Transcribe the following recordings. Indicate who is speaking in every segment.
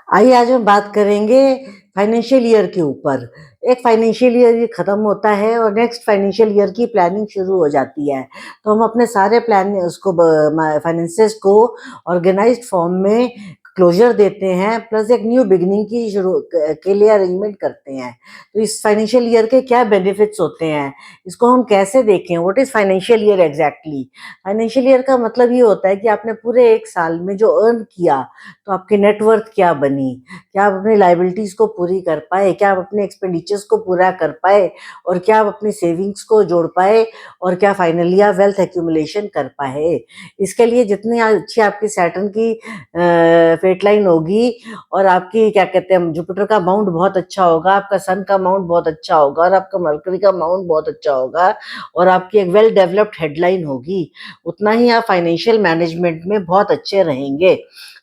Speaker 1: आइए आज हम बात करेंगे फाइनेंशियल ईयर के ऊपर। एक फाइनेंशियल ईयर खत्म होता है और नेक्स्ट फाइनेंशियल ईयर की प्लानिंग शुरू हो जाती है। तो हम अपने सारे प्लान उसको फाइनेंसेस को ऑर्गेनाइज्ड फॉर्म में क्लोजर देते हैं, प्लस एक न्यू बिगिनिंग की शुरू के लिए अरेंजमेंट करते हैं। तो इस फाइनेंशियल ईयर के क्या बेनिफिट्स होते हैं, इसको हम कैसे देखें? What is financial year exactly? Financial year का मतलब ये होता है कि आपने पूरे एक साल में जो अर्न किया, तो आपकी नेटवर्थ क्या बनी, क्या आप अपनी लाइबिलिटीज को पूरी कर पाए, क्या आप अपने एक्सपेंडिचर्स को पूरा कर पाए, और क्या आप अपनी सेविंग्स को जोड़ पाए, और क्या फाइनली आप वेल्थ एक्यूमुलेशन कर पाए। इसके लिए जितनी अच्छी आपकी सैटर्न की फेट लाइन होगी, और आपकी क्या कहते हैं जुपिटर का माउंट बहुत अच्छा होगा, आपका सन का माउंट बहुत अच्छा होगा, और आपका मरकरी का माउंट बहुत अच्छा होगा, और आपकी एक वेल डेवलप्ड हेडलाइन होगी, उतना ही आप फाइनेंशियल मैनेजमेंट में बहुत अच्छे रहेंगे।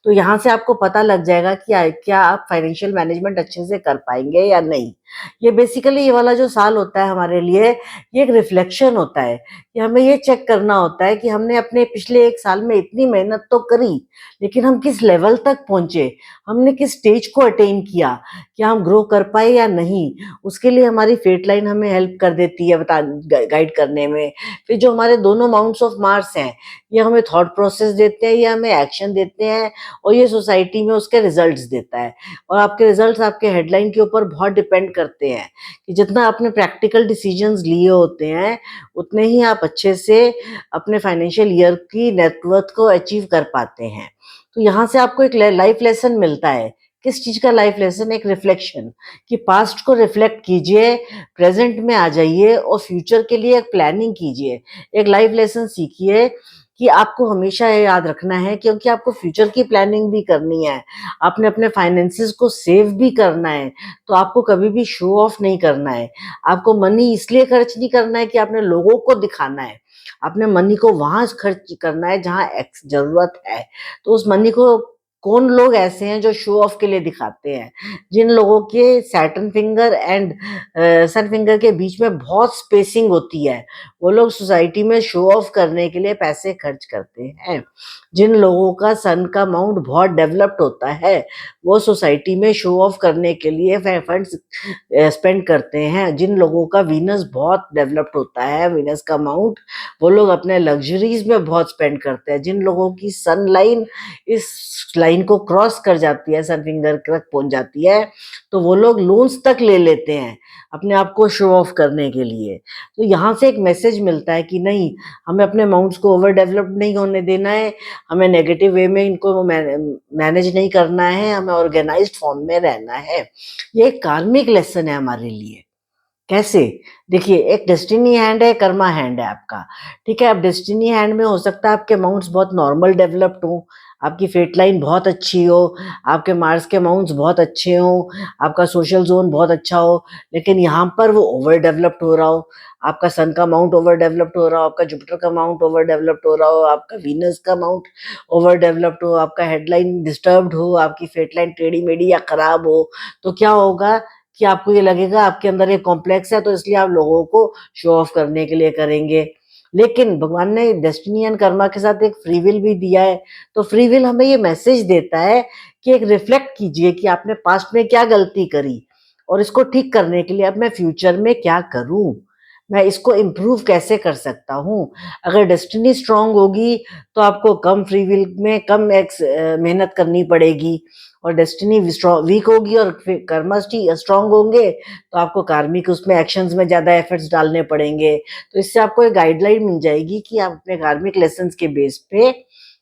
Speaker 1: तो यहाँ से आपको पता लग जाएगा कि क्या आप फाइनेंशियल मैनेजमेंट अच्छे से कर पाएंगे या नहीं। ये बेसिकली ये वाला जो साल होता है हमारे लिए, ये एक रिफ्लेक्शन होता है कि हमें ये चेक करना होता है कि हमने अपने पिछले एक साल में इतनी मेहनत तो करी, लेकिन हम किस लेवल तक पहुंचे, हमने किस स्टेज को अटेन किया, क्या हम ग्रो कर पाए या नहीं। उसके लिए हमारी फेट लाइन हमें हेल्प कर देती है गाइड करने में। फिर जो हमारे दोनों माउंट्स ऑफ मार्स हैं, ये हमें थॉट प्रोसेस देते हैं, ये हमें एक्शन देते हैं, और ये सोसाइटी में उसके रिजल्ट्स देता है। और आपके रिजल्ट्स आपके हेडलाइन के ऊपर बहुत डिपेंड करते हैं कि जितना आपने प्रैक्टिकल डिसीजंस लिए होते हैं, उतने ही आप अच्छे से अपने फाइनेंशियल ईयर की नेटवर्थ को अचीव कर पाते हैं। तो यहाँ से आपको एक लाइफ लेसन मिलता है। किस चीज का लाइफ लेसन? एक रिफ्लेक्शन, कि पास्ट को रिफ्लेक्ट कीजिए, प्रेजेंट में आ जाइए, और फ्यूचर के लिए एक प्लानिंग कीजिए। एक लाइफ लेसन सीखिए कि आपको हमेशा ये याद रखना है, क्योंकि आपको फ्यूचर की प्लानिंग भी करनी है, आपने अपने फाइनेंसेस को सेव भी करना है। तो आपको कभी भी शो ऑफ नहीं करना है। आपको मनी इसलिए खर्च नहीं करना है कि आपने लोगों को दिखाना है। आपने मनी को वहां खर्च करना है जहां जरूरत है। तो उस मनी को, कौन लोग ऐसे हैं जो शो ऑफ के लिए दिखाते हैं? जिन लोगों के Saturn finger and sun finger के बीच में बहुत स्पेसिंग होती है, वो लोग सोसाइटी में शो ऑफ करने के लिए पैसे खर्च करते हैं। जिन लोगों का सन का माउंट बहुत डेवलप्ड होता है, वो सोसाइटी में शो ऑफ करने के लिए फंड्स स्पेंड करते हैं। जिन लोगों का वीनस बहुत डेवलप्ड होता है, वीनस का माउंट, वो लोग अपने लग्जरीज में बहुत स्पेंड करते हैं। जिन लोगों की सन लाइन इस लाइन को क्रॉस कर जाती है, सन फिंगर तक पहुंच जाती है, तो वो लोग लोन्स तक ले लेते हैं अपने आप को शो ऑफ करने के लिए। तो यहाँ से एक मैसेज मिलता है कि नहीं, हमें अपने माउंट्स को ओवर डेवलप नहीं होने देना है, हमें नेगेटिव वे में इनको मैनेज नहीं करना है, हमें ऑर्गेनाइज्ड फॉर्म में रहना है। ये एक कार्मिक लेसन है हमारे लिए। कैसे? देखिए, एक डेस्टिनी हैंड है, कर्मा हैंड है आपका। ठीक है, अब डेस्टिनी हैंड में हो सकता है आपके अमाउंट्स बहुत नॉर्मल डेवलप्ड हो, आपकी फेट लाइन बहुत अच्छी हो, आपके मार्स के अमाउंट्स बहुत अच्छे हो, आपका सोशल जोन बहुत अच्छा हो, लेकिन यहाँ पर वो ओवर डेवलप्ड हो रहा हो। आपका सन का माउंट ओवर डेवलप्ड हो रहा हो, आपका जुपिटर का माउंट ओवर डेवलप्ड हो रहा हो, आपका वीनस का माउंट ओवर डेवलप्ड हो, आपका हेडलाइन डिस्टर्ब्ड हो, आपकी फेट लाइन टेढ़ी मेढ़ी या खराब हो, तो क्या होगा कि आपको ये लगेगा आपके अंदर एक कॉम्प्लेक्स है, तो इसलिए आप लोगों को शो ऑफ करने के लिए करेंगे। लेकिन भगवान ने डेस्टिनी एंड कर्मा के साथ एक फ्री विल भी दिया है। तो फ्री विल हमें ये मैसेज देता है कि एक रिफ्लेक्ट कीजिए कि आपने पास्ट में क्या गलती करी, और इसको ठीक करने के लिए अब मैं फ्यूचर में क्या करूं, मैं इसको इम्प्रूव कैसे कर सकता हूँ। अगर डेस्टिनी स्ट्रांग होगी, तो आपको कम फ्री विल में कम मेहनत करनी पड़ेगी, और डेस्टिनी वीक होगी और कर्मा स्ट्रांग होंगे, तो आपको कार्मिक उसमें एक्शंस में ज्यादा एफर्ट्स डालने पड़ेंगे। तो इससे आपको एक गाइडलाइन मिल जाएगी कि आप अपने कार्मिक लेसन्स के बेस पे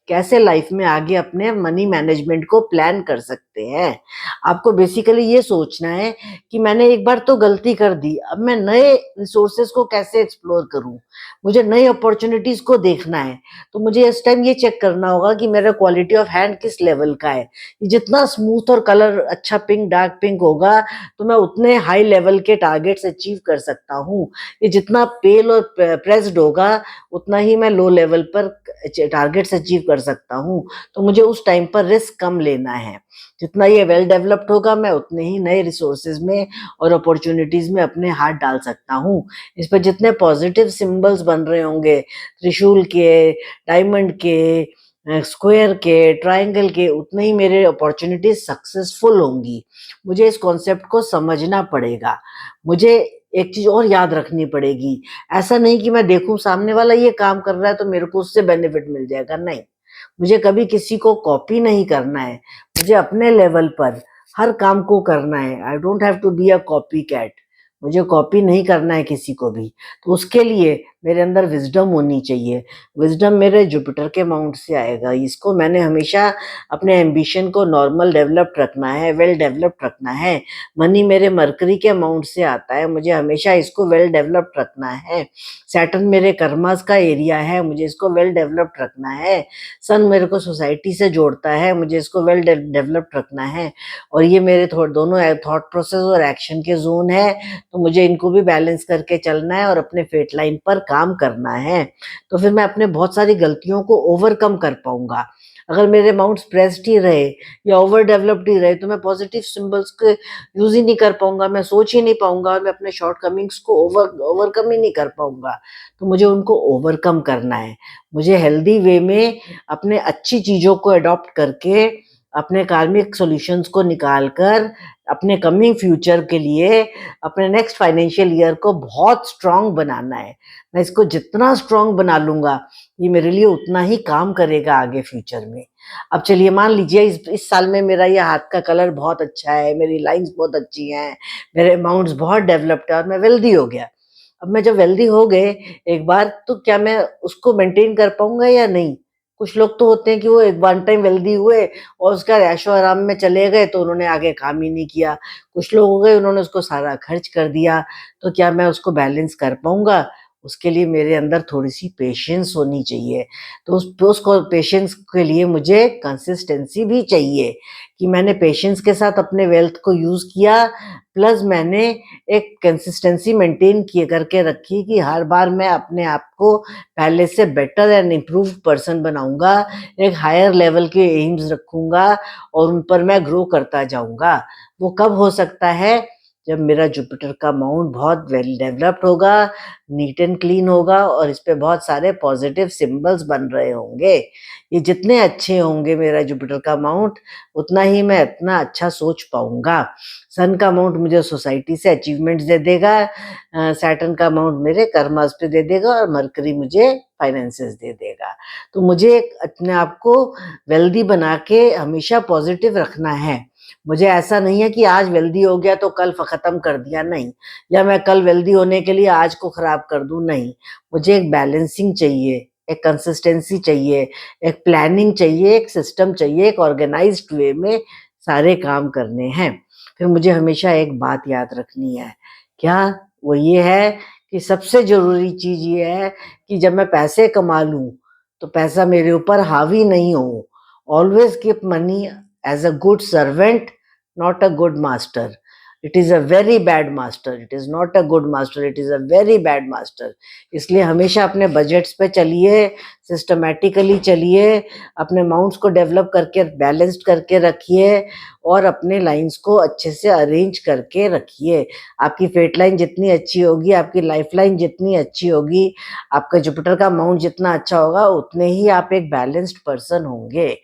Speaker 1: कैसे लाइफ में आगे अपने मनी मैनेजमेंट को प्लान कर सकते हैं। आपको बेसिकली ये सोचना है कि मैंने एक बार तो गलती कर दी, अब मैं नए रिसोर्सेज को कैसे एक्सप्लोर करूं, मुझे नई अपॉर्चुनिटीज को देखना है। तो मुझे इस टाइम ये चेक करना होगा कि मेरा क्वालिटी ऑफ हैंड किस लेवल का है। जितना स्मूथ और कलर अच्छा पिंक, डार्क पिंक होगा, तो मैं उतने हाई लेवल के टारगेट्स अचीव कर सकता हूँ। ये जितना पेल और प्रेस्ड होगा, उतना ही मैं लो लेवल पर टारगेट्स अचीव कर सकता हूँ। तो मुझे उस टाइम पर रिस्क कम लेना है। जितना ये वेल डेवलप्ड होगा, मैं उतने ही नए रिसोर्सेज में और अपॉर्चुनिटीज में अपने हाथ डाल सकता हूँ। इस पर जितने पॉजिटिव सिंबल्स बन रहे होंगे, त्रिशूल के, डायमंड के, स्क्वायर के, ट्रायंगल के, उतने ही मेरे अपॉर्चुनिटीज सक्सेसफुल होंगी। मुझे इस कॉन्सेप्ट को समझना पड़ेगा। मुझे एक चीज और याद रखनी पड़ेगी, ऐसा नहीं कि मैं देखूं सामने वाला ये काम कर रहा है तो मेरे को उससे बेनिफिट मिल जाएगा, नहीं। मुझे कभी किसी को कॉपी नहीं करना है, मुझे अपने लेवल पर हर काम को करना है। I don't have to be a copy cat. मुझे कॉपी नहीं करना है किसी को भी। तो उसके लिए मेरे अंदर विजडम होनी चाहिए। विजडम मेरे जुपिटर के माउंट से आएगा। इसको मैंने हमेशा अपने एम्बिशन को नॉर्मल डेवलप्ड रखना है, वेल डेवलप्ड रखना है। मनी मेरे मरकरी के माउंट से आता है, मुझे हमेशा इसको वेल डेवलप्ड रखना है। सैटर्न मेरे कर्मास का एरिया है, मुझे इसको वेल डेवलप्ड रखना है। सन मेरे को सोसाइटी से जोड़ता है, मुझे इसको वेल डेवलप्ड रखना है। और ये मेरे दोनों थॉट प्रोसेस और एक्शन के जोन है, तो मुझे इनको भी बैलेंस करके चलना है और अपने फेट लाइन पर काम करना है। तो फिर मैं अपने बहुत सारी गलतियों को ओवरकम कर पाऊंगा। अगर मेरे माउंट प्रेस्ड ही रहे या ओवर डेवलप्ड ही रहे तो मैं पॉजिटिव सिंबल्स के यूज ही नहीं कर पाऊंगा, मैं सोच ही नहीं पाऊंगा और मैं अपने शॉर्ट कमिंग्स को ओवरकम ही नहीं कर पाऊंगा। तो मुझे उनको ओवरकम करना है। मुझे हेल्दी वे में अपने अच्छी चीजों को अडॉप्ट करके, अपने कार्मिक सॉल्यूशंस को निकालकर, अपने कमिंग फ्यूचर के लिए, अपने नेक्स्ट फाइनेंशियल ईयर को बहुत स्ट्रांग बनाना है। मैं इसको जितना स्ट्रांग बना लूंगा, ये मेरे लिए उतना ही काम करेगा आगे फ्यूचर में। अब चलिए मान लीजिए इस साल में मेरा ये हाथ का कलर बहुत अच्छा है, मेरी लाइंस बहुत अच्छी हैं, मेरे अमाउंट्स बहुत डेवलप्ड है और मैं वेल्दी हो गया। अब मैं जब वेल्दी हो गए एक बार, तो क्या मैं उसको मेंटेन कर पाऊंगा या नहीं? कुछ लोग तो होते हैं कि वो एक वन टाइम वेल्दी हुए और उसका ऐशो आराम में चले गए, तो उन्होंने आगे काम ही नहीं किया। कुछ लोग हो गए, उन्होंने उसको सारा खर्च कर दिया। तो क्या मैं उसको बैलेंस कर पाऊंगा? उसके लिए मेरे अंदर थोड़ी सी पेशेंस होनी चाहिए। तो उसको पेशेंस के लिए मुझे कंसिस्टेंसी भी चाहिए कि मैंने पेशेंस के साथ अपने वेल्थ को यूज किया, प्लस मैंने एक कंसिस्टेंसी मेंटेन किए करके रखी कि हर बार मैं अपने आप को पहले से बेटर एंड इम्प्रूव्ड पर्सन बनाऊंगा, एक हायर लेवल के एम्स रखूंगा और उन पर मैं ग्रो करता जाऊंगा। वो कब हो सकता है? जब मेरा जुपिटर का माउंट बहुत वेल डेवलप्ड होगा, नीट एंड क्लीन होगा और इस पे बहुत सारे पॉजिटिव सिंबल्स बन रहे होंगे। ये जितने अच्छे होंगे मेरा जुपिटर का माउंट, उतना ही मैं इतना अच्छा सोच पाऊंगा। सन का माउंट मुझे सोसाइटी से अचीवमेंट्स दे देगा, सैटर्न का माउंट मेरे कर्मास पे दे देगा और मरकरी मुझे फाइनेंसेस दे देगा। तो मुझे अपने आप को वेल्दी बना के हमेशा पॉजिटिव रखना है। मुझे ऐसा नहीं है कि आज वेल्दी हो गया तो कल खत्म कर दिया, नहीं। या मैं कल वेल्दी होने के लिए आज को खराब कर दूं, नहीं। मुझे एक बैलेंसिंग चाहिए, एक कंसिस्टेंसी चाहिए, एक प्लानिंग चाहिए, एक सिस्टम चाहिए, एक ऑर्गेनाइज्ड वे में सारे काम करने हैं। फिर मुझे हमेशा एक बात याद रखनी है। क्या? वो ये है कि सबसे जरूरी चीज ये है कि जब मैं पैसे कमा लूं तो पैसा मेरे ऊपर हावी नहीं हो। Always keep money as a good servant, not a good master. It is a very bad master. It is not a good master. It is a very bad master. इसलिए हमेशा अपने बजट्स पे चलिए, सिस्टमैटिकली चलिए, अपने amounts को develop करके balanced करके रखिए और अपने लाइंस को अच्छे से अरेंज करके रखिए। आपकी फेट लाइन जितनी अच्छी होगी, आपकी लाइफ लाइन जितनी अच्छी होगी, आपका जुपिटर का अमाउंट जितना अच्छा होगा, उतने ही आप एक बैलेंस्ड पर्सन होंगे।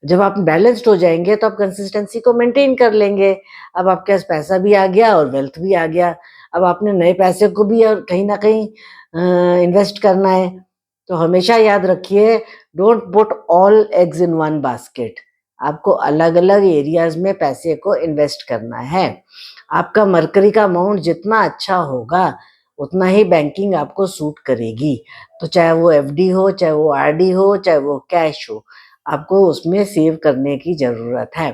Speaker 1: जब आप बैलेंस्ड हो जाएंगे तो आप कंसिस्टेंसी को मेंटेन कर लेंगे। अब आपके पास पैसा भी आ गया और वेल्थ भी आ गया। अब आपने नए पैसे को भी और कहीं ना कहीं इन्वेस्ट करना है। तो हमेशा याद रखिए, don't put all eggs in one basket. आपको अलग अलग एरियाज में पैसे को इन्वेस्ट करना है। आपका मरकरी का अमाउंट जितना अच्छा होगा, उतना ही बैंकिंग आपको सूट करेगी। तो चाहे वो एफडी हो, चाहे वो आरडी हो, चाहे वो कैश हो, आपको उसमें सेव करने की ज़रूरत है।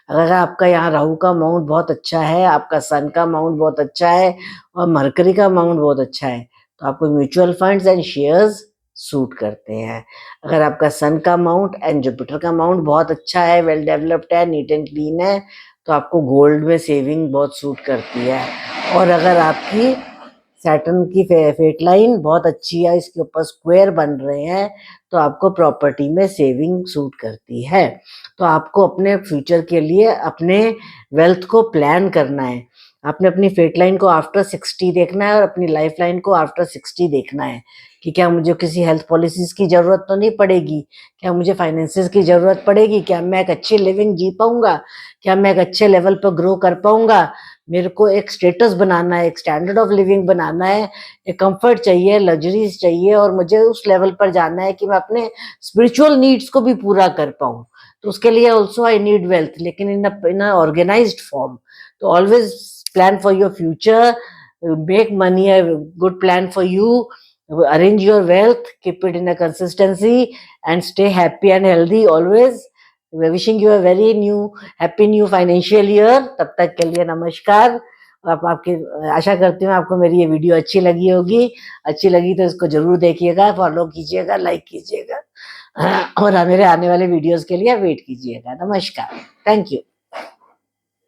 Speaker 1: अगर आपका यहाँ राहु का अमाउंट बहुत अच्छा है, आपका सन का अमाउंट बहुत अच्छा है और मरकरी का अमाउंट बहुत अच्छा है, तो आपको mutual funds and shares suit करते हैं। अगर आपका सन का अमाउंट एंड जुपिटर का अमाउंट बहुत अच्छा है, वेल डेवलप्ड है, नीट एंड क्लीन है, तो आपको गोल्ड में सेविंग बहुत सूट करती है। और अगर आपकी सैटर्न की फेट लाइन बहुत अच्छी है, इसके ऊपर स्क्वायर बन रहे हैं, तो आपको प्रॉपर्टी में सेविंग सूट करती है। तो आपको अपने फ्यूचर के लिए अपने वेल्थ को प्लान करना है। आपने अपनी फेट लाइन को आफ्टर 60 देखना है और अपनी लाइफ लाइन को आफ्टर 60 देखना है कि क्या मुझे किसी हेल्थ पॉलिसीज की जरूरत तो नहीं पड़ेगी, क्या मुझे फाइनेंसेस की जरूरत पड़ेगी, क्या मैं एक अच्छी लिविंग जी पाऊंगा, क्या मैं एक अच्छे लेवल पर ग्रो कर पाऊंगा। मेरे को एक स्टेटस बनाना है, एक स्टैंडर्ड ऑफ लिविंग बनाना है, एक कंफर्ट चाहिए, लग्जरीज चाहिए, और मुझे उस लेवल पर जाना है कि मैं अपने स्पिरिचुअल नीड्स को भी पूरा कर पाऊं। तो उसके लिए ऑल्सो आई नीड वेल्थ, लेकिन इन अ ऑर्गेनाइज्ड फॉर्म। तो always plan for your future, make money a good plan for you, arrange your wealth, keep it in a consistency, and stay happy and healthy always. We're wishing you a very happy new financial year. तब तक के लिए नमस्कार। आप आपकी आशा करती हूँ आपको मेरी ये वीडियो अच्छी लगी होगी। अच्छी लगी तो इसको जरूर देखिएगा, फॉलो कीजिएगा, लाइक कीजिएगा, और मेरे आने वाले वीडियोस के लिए वेट कीजिएगा। नमस्कार, थैंक यू।